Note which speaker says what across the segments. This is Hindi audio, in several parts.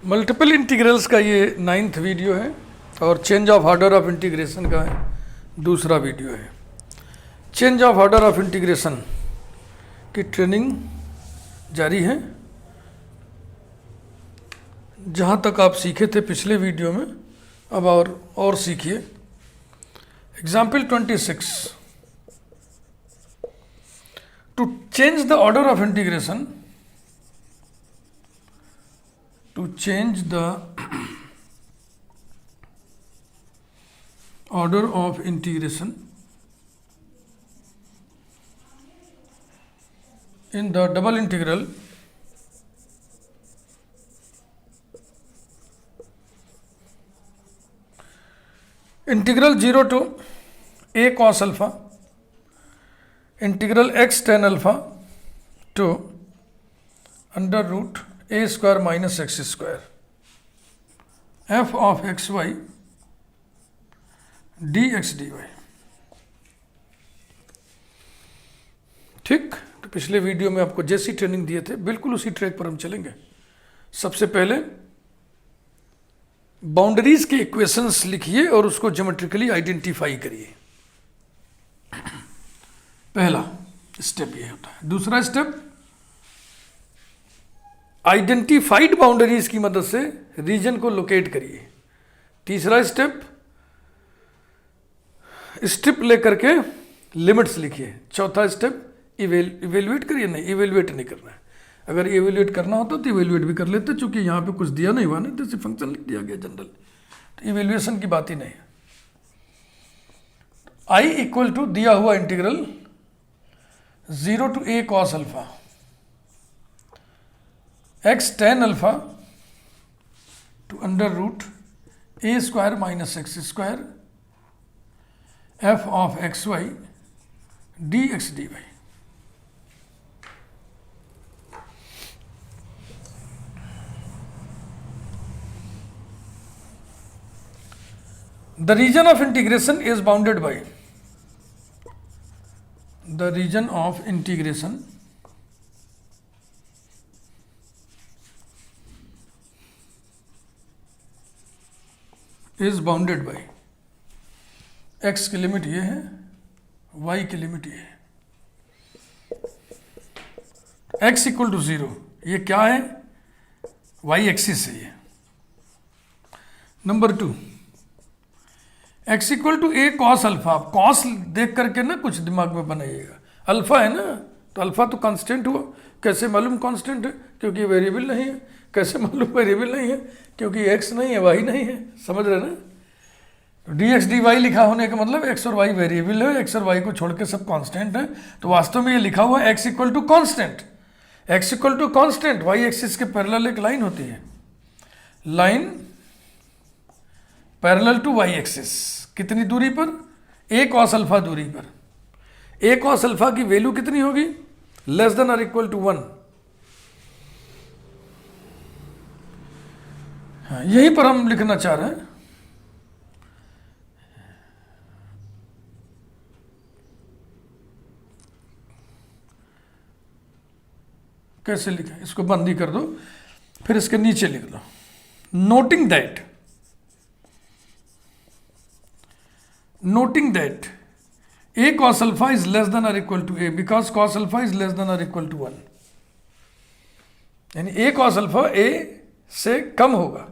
Speaker 1: मल्टीपल इंटीग्रल्स का ये 9th वीडियो है और change of order of integration का दूसरा वीडियो है। Change of order of integration की ट्रेनिंग जारी है। जहाँ तक आप सीखे थे पिछले वीडियो में, अब और सीखिए। Example 26, to change the order of integration, to change the order of integration in the double integral integral 0 to a cos alpha integral x tan alpha to under root a square minus x square f of x y dx dy। ठीक, तो पिछले वीडियो में आपको जैसी ट्रेनिंग दिए थे बिल्कुल उसी ट्रैक पर हम चलेंगे। सबसे पहले बाउंड्रीज के इक्वेशंस लिखिए और उसको ज्योमेट्रिकली आइडेंटिफाई करिए। पहला स्टेप ये होता है। दूसरा स्टेप आइडेंटिफाइड बाउंड्रीज की मदद से रीजन को लोकेट करिए। तीसरा स्टेप स्ट्रिप लेकर के लिमिट्स लिखिए। चौथा स्टेप इवेल्युएट करिए। नहीं, इवेल्युएट नहीं करना है। अगर इवेल्युएट करना होता तो इवेल्युएट भी कर लेते, चूंकि यहां पे कुछ दिया नहीं हुआ ना, तो फंक्शन लिख दिया गया जनरल, तो इवेल्युएशन की बात ही नहीं है। आई इक्वल टू दिया हुआ integral 0 to a cos alpha x tan alpha to under root a square minus x square f of x y dx dy। The region of integration is bounded by the region of integration is bounded by x की लिमिट ये है, y की लिमिट ये है। x इक्वल टू 0 ये क्या है? y एक्सिस है ये। Number 2 x equal to a cos alpha. Cos देख करके ना कुछ दिमाग में बनाइएगा। अल्फा है ना, तो अल्फा तो कांस्टेंट हुआ। कैसे मालूम कांस्टेंट है? क्योंकि वेरिएबल नहीं है। कैसे मालूम वेरिएबल नहीं है? क्योंकि x नहीं है, y नहीं है। समझ रहे ना? dx dy लिखा होने का मतलब x और y वेरिएबल है, x और y को छोड़ के सब कांस्टेंट है। तो वास्तव में ये लिखा हुआ है x equal to constant. x equal to constant, y axis के पैरेलल एक लाइन होती है, line parallel to y axis. कितनी दूरी पर? a cos अल्फा दूरी पर। a cos अल्फा की वैल्यू कितनी होगी? लेस देन और इक्वल टू 1। हाँ, यहीं पर हम लिखना चाह रहे हैं। कैसे लिखें? इसको बंद ही कर दो, फिर इसके नीचे लिख दो, noting that a cos alpha is less than और equal to a because cos alpha is less than और इक्वल टू 1। यानी a cos अल्फा a से कम होगा।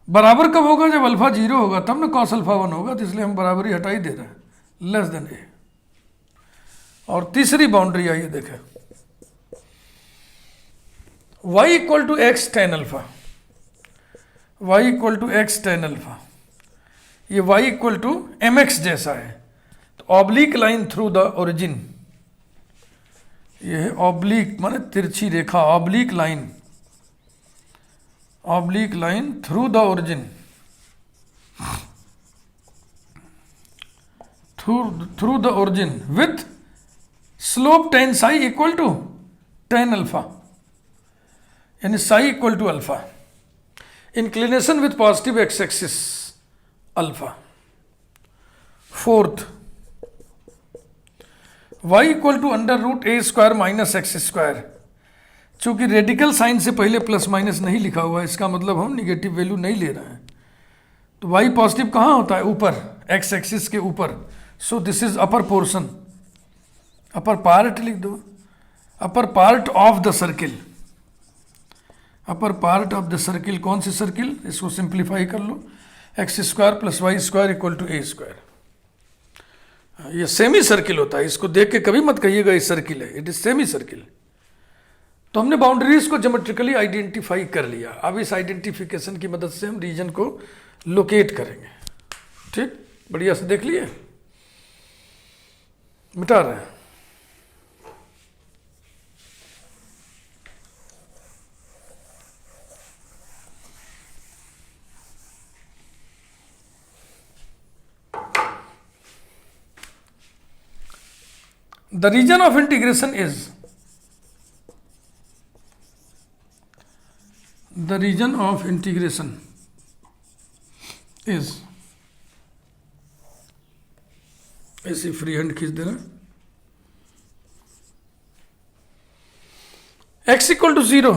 Speaker 1: बराबर कब होगा? जब अल्फा 0 होगा, तब ना cos अल्फा 1 होगा। तो इसलिए हम बराबरी हटा ही दे रहे हैं, लेस देन a। और तीसरी बाउंड्री आइए देखें, y equal to x tan alpha. y equal to x tan alpha, ये y equal to m x जैसा है। तो oblique line through the origin, ये है ऑब्लिक माने तिरछी रेखा, oblique line through the origin, through the origin with slope tan psi equal to tan alpha, यानी psi equal to alpha. Inclination with positive x axis alpha. Fourth, y equal to under root a square minus x square. चूंकि रेडिकल साइन से पहले प्लस माइनस नहीं लिखा हुआ है, इसका मतलब हम निगेटिव वैल्यू नहीं ले रहे हैं। तो वाई पॉजिटिव कहाँ होता है? ऊपर, एक्स एक्सिस के ऊपर। So this is upper portion, upper part लिख दो, upper part of the circle. Upper part of the circle, कौन सी सर्किल? इसको सिंप्लीफाई कर लो, x square plus y square equal to a square. ये सेमी सर्किल होता है, इसको देख के कभी मत कहिएगा ये सर्किल है, इट इज सेमी सर्किल। तो हमने बाउंड्रीज को ज्योमेट्रिकली आइडेंटिफाई कर लिया। अब इस आइडेंटिफिकेशन की मदद से हम रीजन को लोकेट करेंगे। ठीक, बढ़िया से देख लिए, मिटा रहे हैं। The region of integration is, the region of integration is, ऐसी फ्री हैंड खींच देना, x इक्वल टू 0,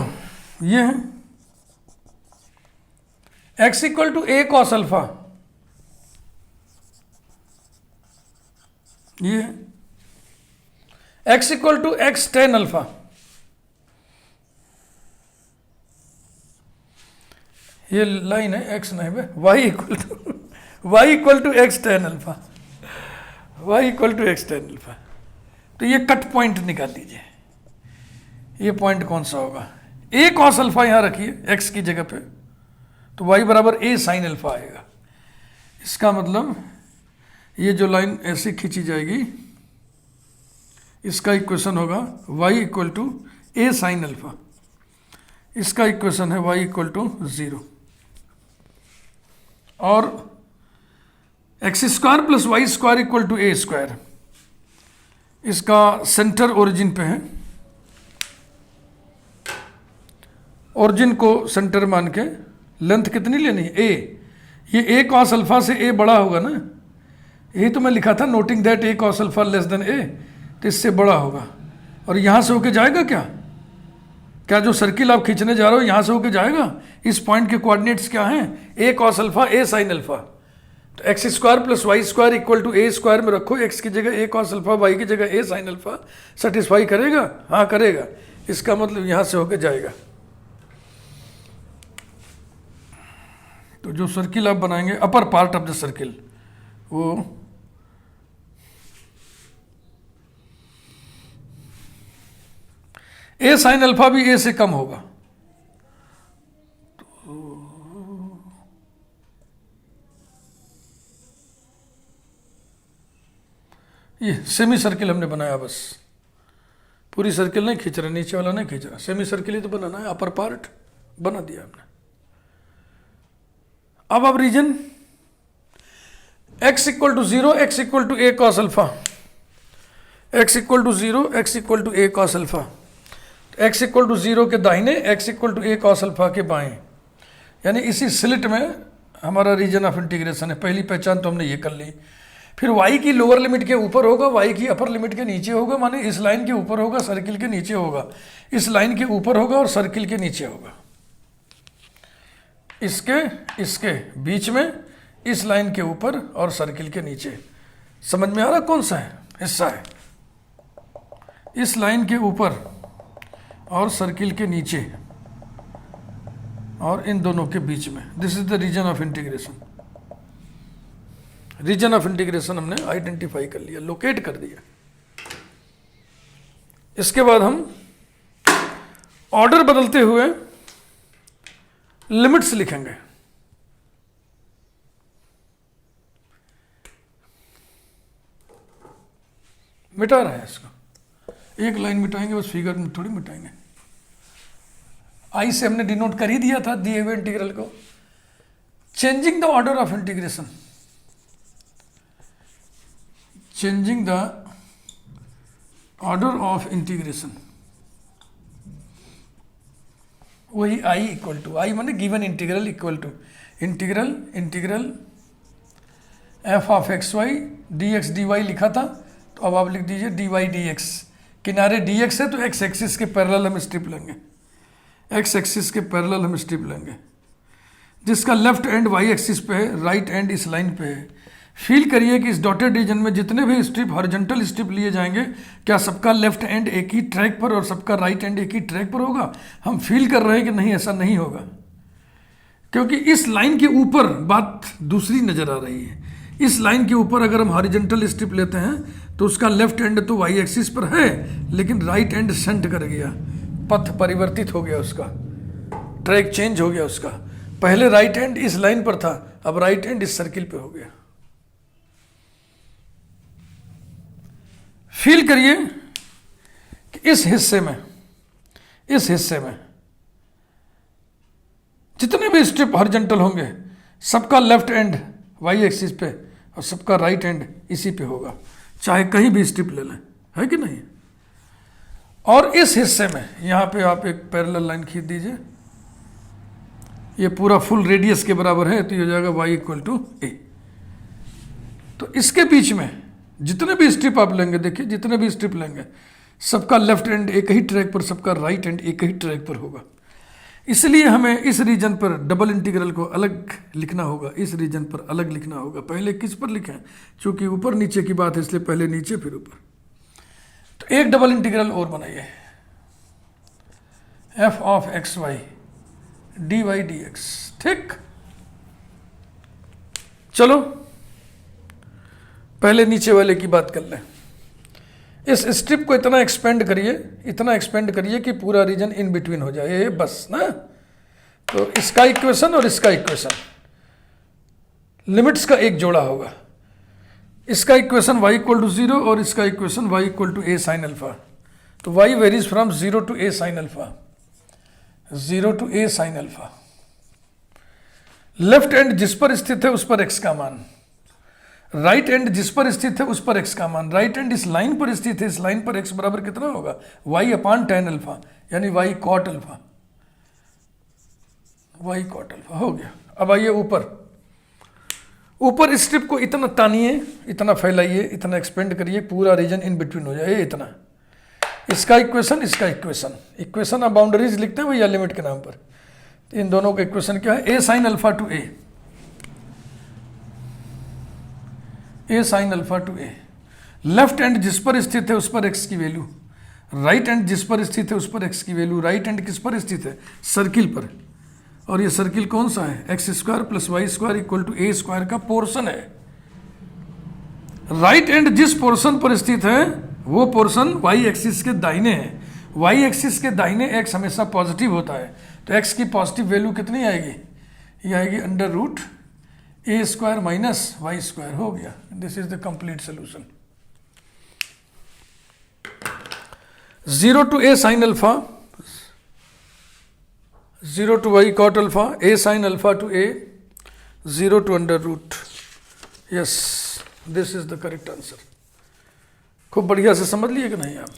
Speaker 1: ये है x equal to a cos alpha, ये है x equal to x tan alpha, ये लाइन है, x नहीं है, y equal to x tan alpha, y equal to x tan alpha. तो ये कट पॉइंट निकाल लीजिए, ये पॉइंट कौन सा होगा? a cos अल्फा यहां रखिए x की जगह पे, तो y बराबर a sin अल्फा आएगा। इसका मतलब ये जो लाइन ऐसे खींची जाएगी, इसका इक्वेशन होगा y equal to a sin alpha, इसका इक्वेशन है y इक्वल टू 0, और x square plus y square equal to a square, इसका सेंटर ओरिजिन पे है, ओरिजिन को सेंटर मान के लेंथ कितनी लेनी है? a। ये a cos अल्फा से a बड़ा होगा ना, यही तो मैं लिखा था, noting that a cos alpha less than a, तो इससे बड़ा होगा। और यहां से होके जाएगा क्या? क्या जो सर्किल आप खींचने जा रहे हो यहां से होके जाएगा? इस पॉइंट के कोऑर्डिनेट्स क्या हैं? a cos alpha a sin alpha. तो x square plus y square equal to a square में रखो, एक्स की जगह a cos अल्फा, वाई की जगह a sin अल्फा। सेटिस्फाई करेगा? हाँ करेगा। इसका मतलब यहां से होके जाएगा। तो जो सर्किल आप बनाएंगे, अपर पार्ट ऑफ द सर्किल, वो ए साइन अल्फा भी ए से कम होगा। तो ये सेमी सर्किल हमने बनाया, बस पूरी सर्किल नहीं खींच रहा, नीचे वाला नहीं खींच रहा, सेमी सर्किल ही तो बनाना है, अपर पार्ट बना दिया हमने। अब region x equal to 0, x equal to a cos alpha, x equal to 0, x equal to a cos alpha. x equal to 0 के दाहिने, x equal to a cos alpha के बाएं, यानी इसी स्लिट में हमारा रीजन ऑफ इंटीग्रेशन है। पहली पहचान तो हमने ये कर ली। फिर y की लोअर लिमिट के ऊपर होगा, y की अपर लिमिट के नीचे होगा, माने इस लाइन के ऊपर होगा, सर्किल के नीचे होगा, इस लाइन के ऊपर होगा और सर्किल के नीचे होगा, इसके बीच में, इस लाइन के ऊपर और सर्किल के नीचे। समझ में आ रहा कौन सा है हिस्सा है? इस लाइन के ऊपर और सर्किल के नीचे और इन दोनों के बीच में। This is the region of integration. Region of integration हमने आइडेंटिफाई कर लिया, लोकेट कर दिया। इसके बाद हम ऑर्डर बदलते हुए लिमिट्स लिखेंगे। मिटा रहे हैं इसको, एक लाइन मिटाएंगे बस, फिगर में थोड़ी मिटाएंगे। आई से हमने डिनोट कर ही दिया था दिए हुए इंटीग्रल को। Changing the order of integration, changing the order of integration, वही आई इक्वल टू, आई माने given integral equal to integral f of x y d x d y लिखा था, तो अब आप लिख दीजिए डी वाई डी एक्स। किनारे डी एक्स है तो एक्स एक्सिस के पैरेलल हम स्ट्रिप लेंगे। एक्स एक्सिस के पैरेलल हम स्ट्रिप लेंगे, जिसका लेफ्ट एंड वाई एक्सिस पे है, राइट एंड इस लाइन पे है। फील करिए कि इस डॉटेड रीजन में जितने भी स्ट्रिप हॉरिजॉन्टल स्ट्रिप लिए जाएंगे, क्या सबका लेफ्ट एंड एक ही ट्रैक पर और सबका राइट एंड एक ही ट्रैक पर होगा? हम फील कर रहे हैं कि नहीं, ऐसा नहीं होगा, क्योंकि इस लाइन के ऊपर बात दूसरी नजर आ रही है। इस लाइन के ऊपर अगर हम हॉरिजॉन्टल स्ट्रिप लेते हैं तो उसका लेफ्ट एंड तो वाई एक्सिस पर है, लेकिन राइट एंड शंट कर गया, पथ परिवर्तित हो गया, उसका ट्रैक चेंज हो गया उसका। पहले राइट एंड इस लाइन पर था, अब राइट एंड इस सर्किल पे हो गया। फील करिए कि इस हिस्से में जितने भी स्ट्रिप हॉरिजॉन्टल होंगे, सबका लेफ्ट एंड वाई एक्सिस पे और सबका राइट एंड इसी पे होगा, चाहे कहीं भी स्ट्रिप ले लें, है कि नहीं? और इस हिस्से में यहां पे आप एक पैरेलल लाइन खींच दीजिए, ये पूरा फुल रेडियस के बराबर है, तो ये हो जाएगा y इक्वल टू ए। तो इसके बीच में जितने भी स्ट्रिप आप लेंगे, देखिए जितने भी स्ट्रिप लेंगे, सबका लेफ्ट एंड एक ही ट्रैक पर, सबका राइट एंड एक ही ट्रैक पर होगा। इसलिए हमें इस रीजन पर डबल इंटीग्रल को अलग लिखना होगा, इस रीजन पर अलग लिखना होगा। पहले किस पर लिखें? चूंकि ऊपर नीचे की बात है, इसलिए पहले नीचे फिर ऊपर। तो एक डबल इंटीग्रल और बनाइए, f of x y d y d x. ठीक, चलो पहले नीचे वाले की बात कर लें। इस स्ट्रिप को इतना एक्सपेंड करिए कि पूरा रीजन इन बिटवीन हो जाए, बस ना। तो इसका इक्वेशन और इसका इक्वेशन, लिमिट्स का एक जोड़ा होगा। इसका इक्वेशन y इक्वल टू 0 और इसका equation y equal to a sine alpha. तो y varies from 0 to a sine alpha, 0 to a sine alpha. Left end जिस पर स्थित है उस पर x का मान, राइट एंड जिस पर स्थित है उस पर x का मान। राइट एंड इस लाइन पर स्थित है, इस लाइन पर x बराबर कितना होगा? y अपान tan अल्फा, यानी y cot alpha, y cot alpha हो गया। अब आइए ऊपर स्ट्रिप को इतना तानिए, इतना फैलाइए, इतना एक्सपेंड करिए, पूरा रीजन इन बिटवीन हो जाए इतना। इसका इक्वेशन आप बाउंड्रीज लिखते हैं भैया लिमिट के नाम पर। तो इन दोनों का इक्वेशन क्या है? a sine alpha to a sine alpha to a। Left end जिस पर स्थित है उस पर x की वैल्यू, राइट एंड जिस पर स्थित है उस पर x की वैल्यू। राइट एंड किस पर स्थित है? सर्किल पर। और ये सर्किल कौन सा है? X square plus y square equal to a square का पोर्शन है। राइट एंड जिस पोर्शन पर स्थित है वो पोर्शन वाई एक्सिस के दाहिने है। वाई एक्सिस के दाहिने एक्स हमेशा पॉजिटिव होता है, तो एक्स की पॉजिटिव वैल्यू कितनी आएगी? ये आएगी under root a square minus y square. हो गया, this is the complete solution. 0 to a sine alpha, 0 to y cot alpha, a sine alpha to a, 0 to under root. Yes, this is the correct answer. खूब बढ़िया से समझ लिए कि नहीं आप?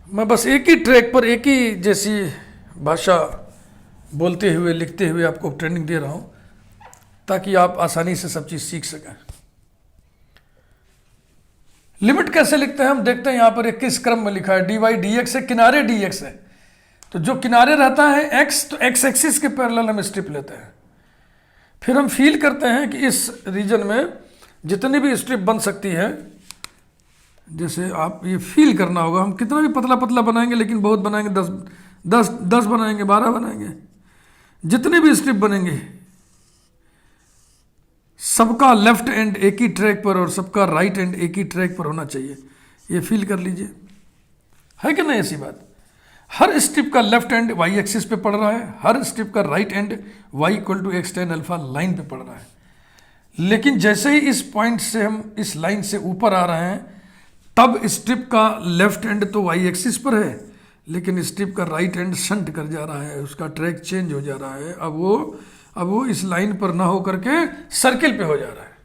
Speaker 1: मैं बस एक ही ट्रैक पर एक ही जैसी भाषा बोलते हुए लिखते हुए आपको ट्रेनिंग दे रहा हूं, ताकि आप आसानी से सब चीज सीख सकें। लिमिट कैसे लिखते हैं हम देखते हैं। यहां पर एक किस क्रम में लिखा है? डी वाई डी एक्स है, किनारे डी एक्स है, तो जो किनारे रहता है x, तो x एक्सिस के पैरेलल हम स्ट्रिप लेते हैं। फिर हम फील करते हैं कि इस रीजन में जितनी भी स्ट्रिप बन सकती है, जैसे आप ये फील करना होगा, हम कितना भी पतला पतला बनाएंगे, लेकिन बहुत बनाएंगे, 10 बनाएंगे, 12 बनाएंगे, जितने भी स्ट्रिप बनेंगे सबका लेफ्ट एंड एक ही ट्रैक पर और सबका राइट एंड एक ही ट्रैक पर होना चाहिए। ये फील कर लीजिए, है कि नहीं ऐसी बात? हर स्ट्रिप का लेफ्ट एंड वाई एक्सिस पे पड़ रहा है, हर स्ट्रिप का right end y equal to x tan alpha line पे पड़ रहा है। लेकिन जैसे ही इस पॉइंट से हम इस लाइन से ऊपर आ रहे हैं, तब स्ट्रिप का लेफ्ट एंड तो वाई एक्सिस पर है, लेकिन स्ट्रिप का राइट एंड शंट कर जा रहा है, उसका ट्रैक चेंज हो जा रहा है। अब वो इस लाइन पर ना हो करके सर्किल पे हो जा रहा है।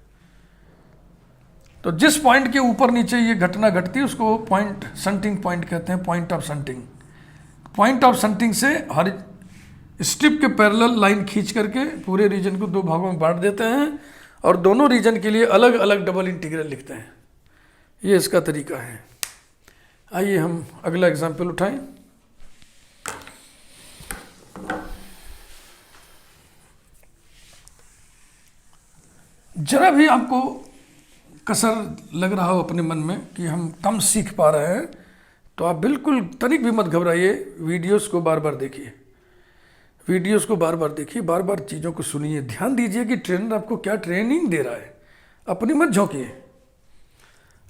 Speaker 1: तो जिस पॉइंट के ऊपर नीचे ये घटना घटती है उसको पॉइंट शंटिंग पॉइंट कहते हैं, point of shunting. Point of shunting से हर स्ट्रिप के पैरेलल लाइन खींच करके पूरे रीजन को 2 भागों में बांट देते हैं और दोनों रीजन के लिए अलग अलग डबल इंटीग्रल लिखते हैं। ये इसका तरीका है। आइए हम अगला एग्जाम्पल उठाएं। जरा भी आपको कसर लग रहा हो अपने मन में कि हम कम सीख पा रहे हैं, तो आप बिल्कुल तनिक भी मत घबराइए, वीडियोस को बार बार देखिए, वीडियोस को बार बार देखिए, बार बार चीज़ों को सुनिए, ध्यान दीजिए कि ट्रेनर आपको क्या ट्रेनिंग दे रहा है। अपनी मत झोंकिए,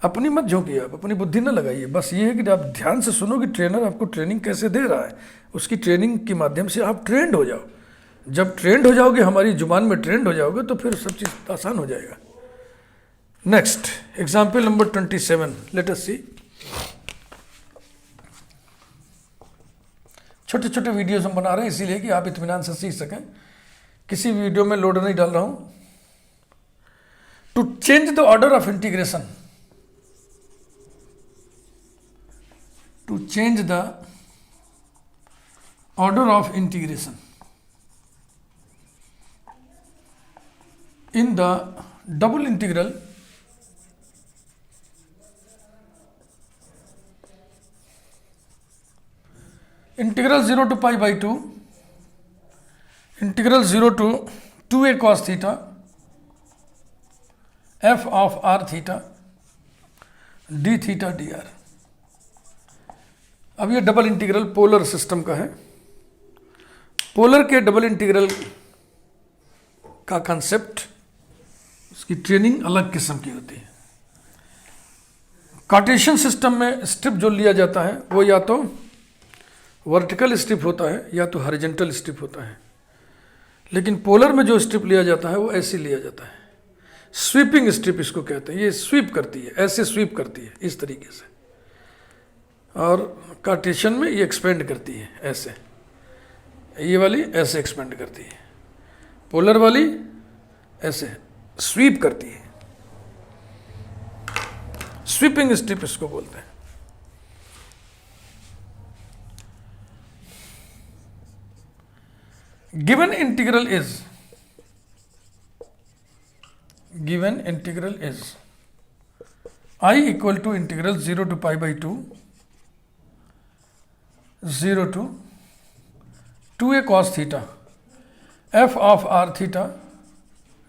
Speaker 1: अपनी मत झोंकिए, आप अपनी बुद्धि न लगाइए। बस ये है कि आप ध्यान से सुनो कि ट्रेनर आपको ट्रेनिंग कैसे दे रहा है, उसकी ट्रेनिंग के माध्यम से आप ट्रेंड हो जाओ। जब ट्रेंड हो जाओगे, हमारी जुबान में ट्रेंड हो जाओगे, तो फिर सब चीज़ आसान हो जाएगा। Next example number 27, let us see. छोटे छोटे वीडियोस हम बना रहे हैं इसीलिए कि आप इत्मीनान से सीख सकें, किसी वीडियो में लोड नहीं डाल रहा हूं। To change the order of integration, to change the order of integration in the double integral integral 0 to pi by 2 integral 0 to 2a cos theta f of r theta d theta dr। अब ये डबल इंटीग्रल पोलर सिस्टम का है। पोलर के डबल इंटीग्रल का कंसेप्ट, उसकी ट्रेनिंग अलग किस्म की होती है। कार्टेशियन सिस्टम में स्ट्रिप जो लिया जाता है वो या तो वर्टिकल स्ट्रिप होता है या तो हॉरिजॉन्टल स्ट्रिप होता है, लेकिन पोलर में जो स्ट्रिप लिया जाता है वो ऐसे लिया जाता है, स्वीपिंग स्ट्रिप इसको कहते हैं। ये स्वीप करती है, ऐसे स्वीप करती है इस तरीके से, और कार्टेशियन में ये एक्सपेंड करती है ऐसे, ये वाली ऐसे एक्सपेंड करती है, पोलर वाली ऐसे स्वीप करती है। स्वीपिंग स्ट्रिप इसको बोलते हैं। Given integral is I equal to integral 0 to pi by 2 0 to 2a cos theta f of r theta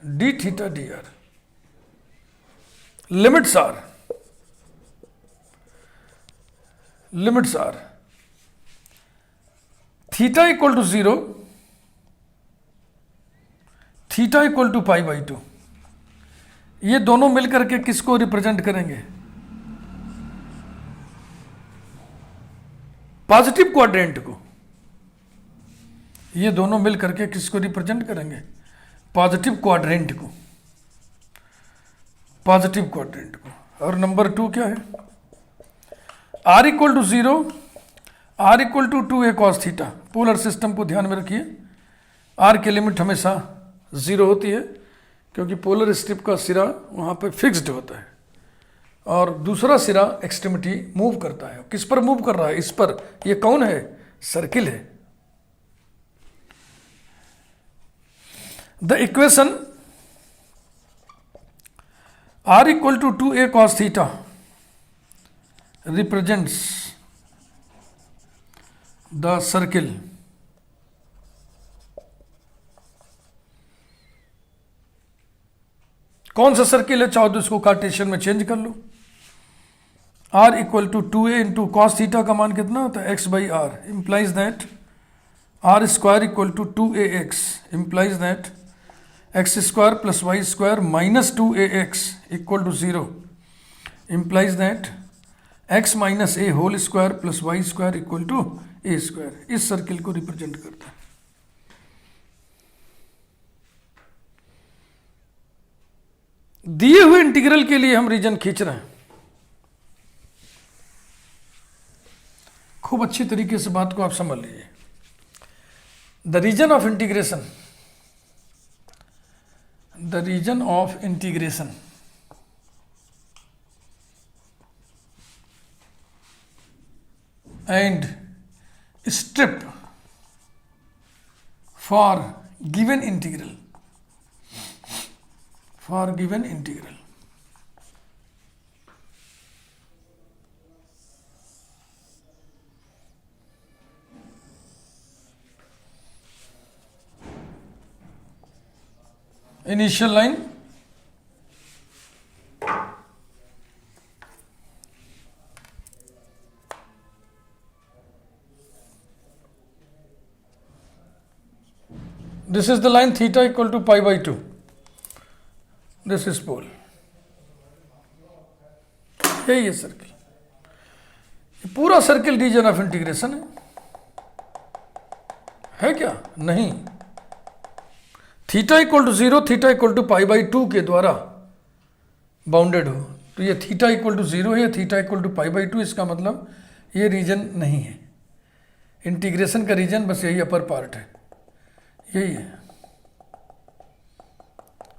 Speaker 1: d theta dr। limits are theta equal to 0, theta equal to pi by 2। ये दोनों मिलकर के किसको रिप्रेजेंट करेंगे? पॉजिटिव क्वाड्रेंट को। ये दोनों मिल करके किसको रिप्रेजेंट करेंगे? पॉजिटिव क्वाड्रेंट को, पॉजिटिव क्वाड्रेंट को। और नंबर 2 क्या है? r equal to 0, r equal to 2a cos theta. Polar system को ध्यान में रखिए, r की लिमिट हमेशा 0 होती है, क्योंकि पोलर स्ट्रिप का सिरा वहाँ पे फिक्स्ड होता है और दूसरा सिरा एक्सट्रीमिटी मूव करता है। किस पर मूव कर रहा है? इस पर। ये कौन है? सर्किल है। The equation r equal to 2a cos theta represents the circle कौन सा सर्किल है? चाहो तो इसको कार्टेशियन में चेंज कर लो। r equal to 2a into cos theta का मान कितना होता है? x by r. Implies that r square equal to 2ax, implies that x square plus y square minus 2ax equal to 0, implies that x minus a whole square plus y square equal to a square. इस सर्किल को रिप्रेजेंट करता है। दिए हुए इंटीग्रल के लिए हम रीजन खींच रहे हैं। खूब अच्छी तरीके से बात को आप समझ लीजिए। The region of integration, the region of integration and strip for given integral, for given integral initial line This is the line theta equal to pi by 2. This is pole. यही है सर्किल. पूरा सर्किल रीजन ऑफ इंटीग्रेशन है क्या? नहीं. Theta equal to 0, theta equal to pi by 2 के द्वारा बाउंडेड हो, तो ये थीटा इक्वल टू 0 है, theta equal to pi by 2, इसका मतलब ये रीजन नहीं है. इंटीग्रेशन का रीजन बस यही अपर पार्ट है, यही है.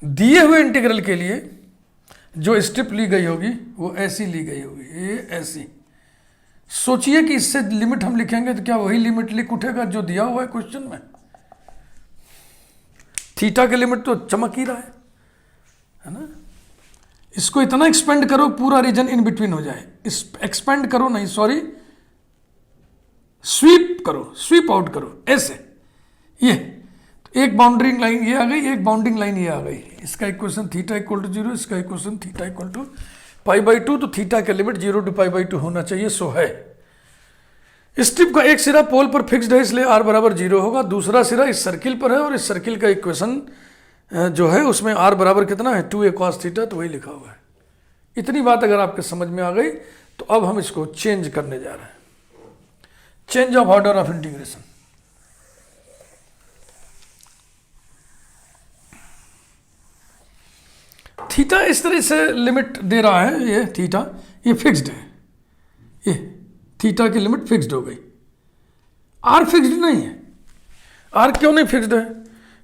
Speaker 1: दिए हुए इंटीग्रल के लिए जो स्ट्रिप ली गई होगी वो ऐसी ली गई होगी, ये ऐसी. सोचिए कि इससे लिमिट हम लिखेंगे तो क्या वही लिमिट लिख उठेगा जो दिया हुआ है क्वेश्चन में? थीटा के लिमिट तो चमक ही रहा है ना. इसको इतना एक्सपेंड करो पूरा रीजन इन बिटवीन हो जाए. इस एक्सपेंड करो नहीं, सॉरी, स्वीप करो, स्वीप आउट करो ऐसे. ये एक बाउंड्रिंग लाइन ये आ गई, एक बाउंडिंग लाइन ये आ गई. इसका इक्वेशन थीटा इक्वल टू 0, इसका इक्वेशन theta equal to pi by 2. तो थीटा के लिमिट 0 टू पाई बाई 2 होना चाहिए, सो है. स्ट्रिप का एक सिरा पोल पर फिक्स्ड है, इसलिए r बराबर 0 होगा. दूसरा सिरा इस सर्किल पर है और इस सर्किल का इक्वेशन जो है उसमें r बराबर कितना है, 2a cos थीटा, तो वही लिखा हुआ है. इतनी बात अगर आपके समझ में आ गई तो अब हम इसको चेंज करने जा रहे हैं. Change of order of integration. Theta इस तरह से लिमिट दे रहा है, ये थीटा ये फिक्स्ड है, ये थीटा की लिमिट फिक्स्ड हो गई. आर फिक्स्ड नहीं है. आर क्यों नहीं फिक्स्ड है?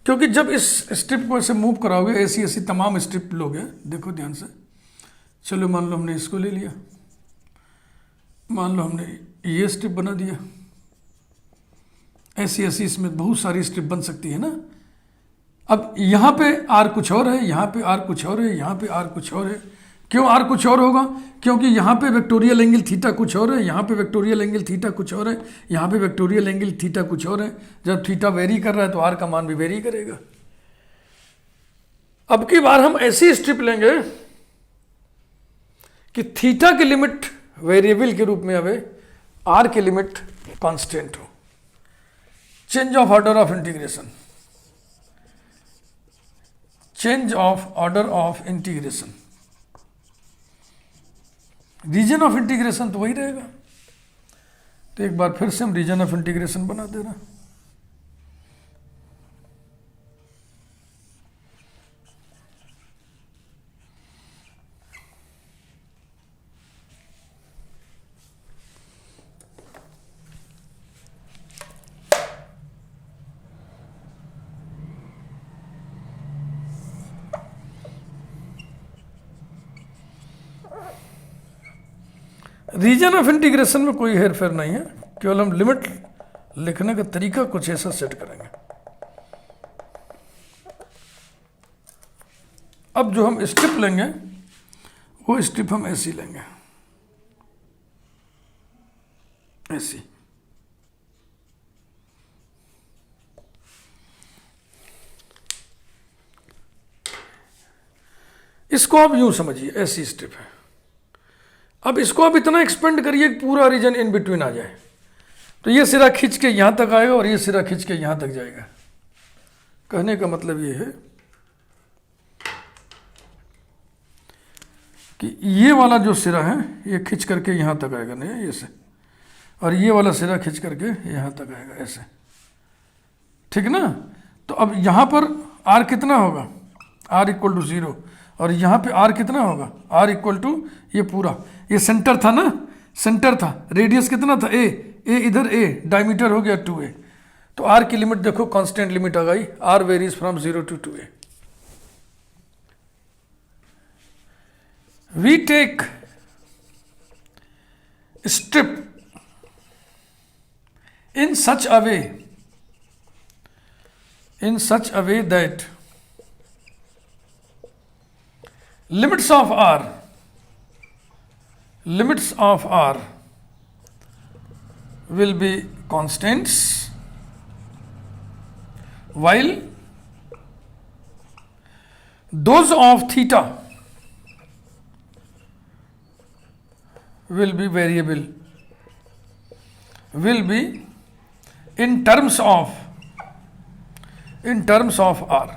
Speaker 1: क्योंकि जब इस स्ट्रिप को ऐसे मूव कराओगे, ऐसी ऐसी तमाम स्ट्रिप लोगे, देखो ध्यान से. चलो मान लो हमने इसको ले लिया, मान लो हमने ये स्ट्रिप बना दिया, ऐसी ऐसी इसमें बहुत सारी स्ट्रिप बन सकती है ना. अब यहाँ पे आर कुछ और है, यहाँ पे आर कुछ और है, यहाँ पे आर कुछ और है. क्यों आर कुछ और होगा? क्योंकि यहाँ पे वेक्टोरियल एंगल थीटा कुछ और है, यहाँ पे वेक्टोरियल एंगल थीटा कुछ और है, यहाँ पे वेक्टोरियल एंगल थीटा कुछ और है. जब थीटा वेरी कर रहा है तो आर का मान भी वेरी करेगा. अब की बार हम ऐसी स्ट्रिप लेंगे कि थीटा की लिमिट वेरिएबल के रूप में आवे, आर की लिमिट कांस्टेंट हो. Change of order of integration. Change of order of integration. Region of integration तो वही रहेगा. तो एक बार फिर से हम रीजन ऑफ इंटीग्रेशन बना दे रहे हैं. रीजन ऑफ इंटीग्रेशन में कोई हेर फेर नहीं है, केवल हम लिमिट लिखने का तरीका कुछ ऐसा सेट करेंगे. अब जो हम स्ट्रिप लेंगे वो स्ट्रिप हम ऐसी लेंगे, ऐसी. इसको आप यूं समझिए, ऐसी स्ट्रिप है. अब इसको आप इतना एक्सपेंड करिए कि पूरा रीजन इन बिटवीन आ जाए, तो ये सिरा खींच के यहां तक आएगा और ये सिरा खींच के यहां तक जाएगा. कहने का मतलब ये है कि ये वाला जो सिरा है ये खींच करके यहां तक आएगा, नहीं ये से, और ये वाला सिरा खींच करके यहां तक आएगा, ऐसे. ठीक ना. तो अब यहां पर आर कितना होगा, आर इक्वल टू 0, और यहाँ पे आर कितना होगा, आर इक्वल टू ये पूरा, ये सेंटर था ना, सेंटर था, रेडियस कितना था, ए इधर ए, डायमीटर हो गया 2a. तो आर की लिमिट देखो कांस्टेंट लिमिट आ गई, r varies from 0 to 2a. We take strip in such a way that limits of R will be constants, while those of theta will be variable, will be in terms of in terms of r.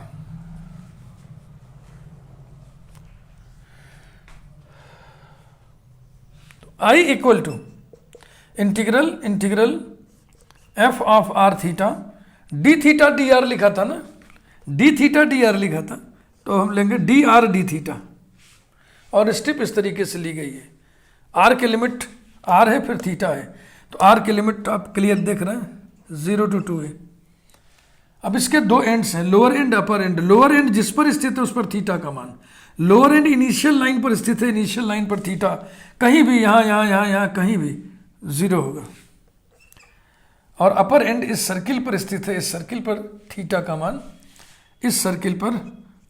Speaker 1: I equal to integral f of r theta, d theta d r लिखा था ना, डी थीटा डी आर लिखा था, तो हम लेंगे डी आर डी थीटा, और स्टेप इस तरीके से ली गई है। आर के लिमिट आर है, फिर थीटा है, तो आर के लिमिट आप क्लियर देख रहे हैं, 0 to 2 है। अब इसके दो एंड्स हैं, lower and upper and. Lower and जिस पर स्थित है उस पर थीटा का मान, लोअर एंड इनिशियल लाइन पर स्थित है, इनिशियल लाइन पर थीटा कहीं भी यहाँ कहीं भी 0 होगा। और अपर एंड इस सर्किल पर स्थित है, इस सर्किल पर थीटा का मान, इस सर्किल पर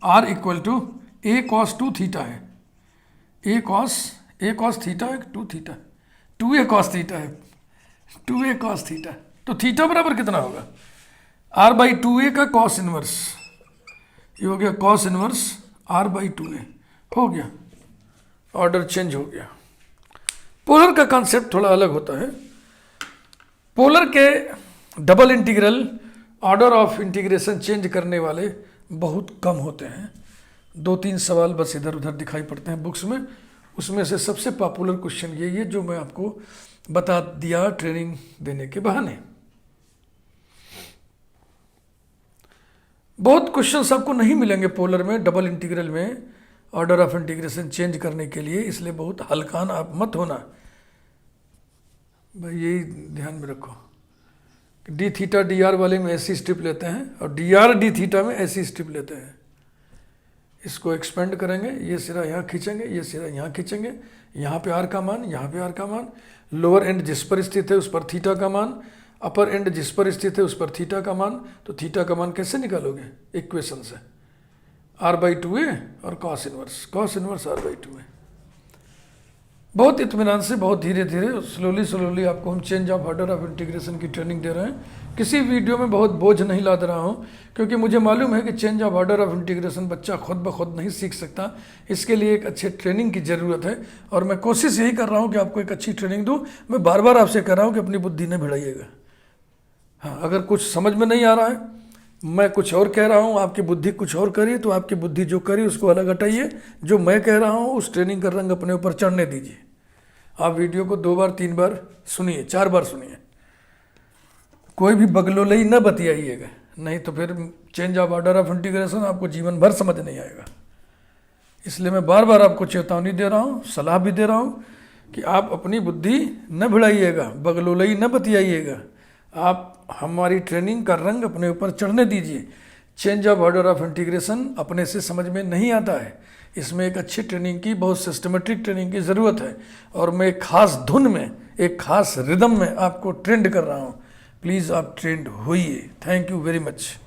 Speaker 1: r equal to a cos 2 theta है, a cos थीटा है, 2 थीटा, 2a cos थीटा है, 2a cos थीटा। तो थीटा बराबर कितना होगा, r/2a का cos इनवर्स, ये हो गया cos इनवर्स r/2a, हो गया, ऑर्डर चेंज हो गया। पोलर का कॉन्सेप्ट थोड़ा अलग होता है। पोलर के double integral order of integration change करने वाले बहुत कम होते हैं। 2-3 सवाल बस इधर उधर दिखाई पड़ते हैं बुक्स में, उसमें से सबसे पॉपुलर क्वेश्चन यही है जो मैं आपको बता दिया ट्रेनिंग देने के बहाने। बहुत क्वेश्चंस आपको नहीं मिलेंगे पोलर में, डबल इंटीग्रल में ऑर्डर ऑफ इंटीग्रेशन चेंज करने के लिए, इसलिए बहुत हल्कान आप मत होना भाई, यही ध्यान में रखो। डी थीटा डी आर वाले में ऐसी स्ट्रिप लेते हैं और डी आर डी थीटा में ऐसी स्ट्रिप लेते हैं। इसको एक्सपेंड करेंगे, ये सिरा यहाँ खींचेंगे, ये सिरा यहाँ खींचेंगे, यहाँ पे आर का मान, यहाँ पे आर का मान, लोअर एंड जिस पर स्थित है उस पर थीटा का मान, अपर एंड जिस पर स्थित है उस पर थीटा का मान। तो थीटा का मान कैसे निकालोगे, इक्वेशन से, r/2a और cos इनवर्स r/2a। बहुत इत्मीनान से, बहुत धीरे धीरे, स्लोली आपको हम change of order of integration की ट्रेनिंग दे रहे हैं। किसी वीडियो में बहुत बोझ नहीं लाद रहा हूँ, क्योंकि मुझे मालूम है कि change of order of integration बच्चा खुद ब खुद नहीं सीख सकता, इसके लिए एक अच्छे ट्रेनिंग की ज़रूरत है। और मैं कोशिश यही कर रहा हूँ कि आपको एक अच्छी ट्रेनिंग दूँ। मैं बार बार आपसे कह रहा हूँ कि अपनी बुद्धि न भिड़ाइएगा। हाँ, अगर कुछ समझ में नहीं आ रहा है, मैं कुछ और कह रहा हूँ, आपकी बुद्धि कुछ और करी, तो आपकी बुद्धि जो करी उसको अलग हटाइए, जो मैं कह रहा हूँ उस ट्रेनिंग का रंग अपने ऊपर चढ़ने दीजिए। आप वीडियो को 2 बार 3 बार सुनिए, 4 बार सुनिए, कोई भी बगलोलई न बतियाइएगा, नहीं तो फिर change of order of integration आपको जीवन भर समझ नहीं आएगा। इसलिए मैं बार बार आपको चेतावनी दे रहा हूँ, सलाह भी दे रहा हूँ कि आप अपनी बुद्धि न भिड़ाइएगा, बगलोलई न बतियाइएगा, आप हमारी ट्रेनिंग का रंग अपने ऊपर चढ़ने दीजिए। Change of order of integration अपने से समझ में नहीं आता है, इसमें एक अच्छी ट्रेनिंग की, बहुत सिस्टमेटिक ट्रेनिंग की ज़रूरत है। और मैं एक खास धुन में, एक खास रिदम में आपको ट्रेंड कर रहा हूँ। प्लीज़ आप ट्रेंड होइए। Thank you very much.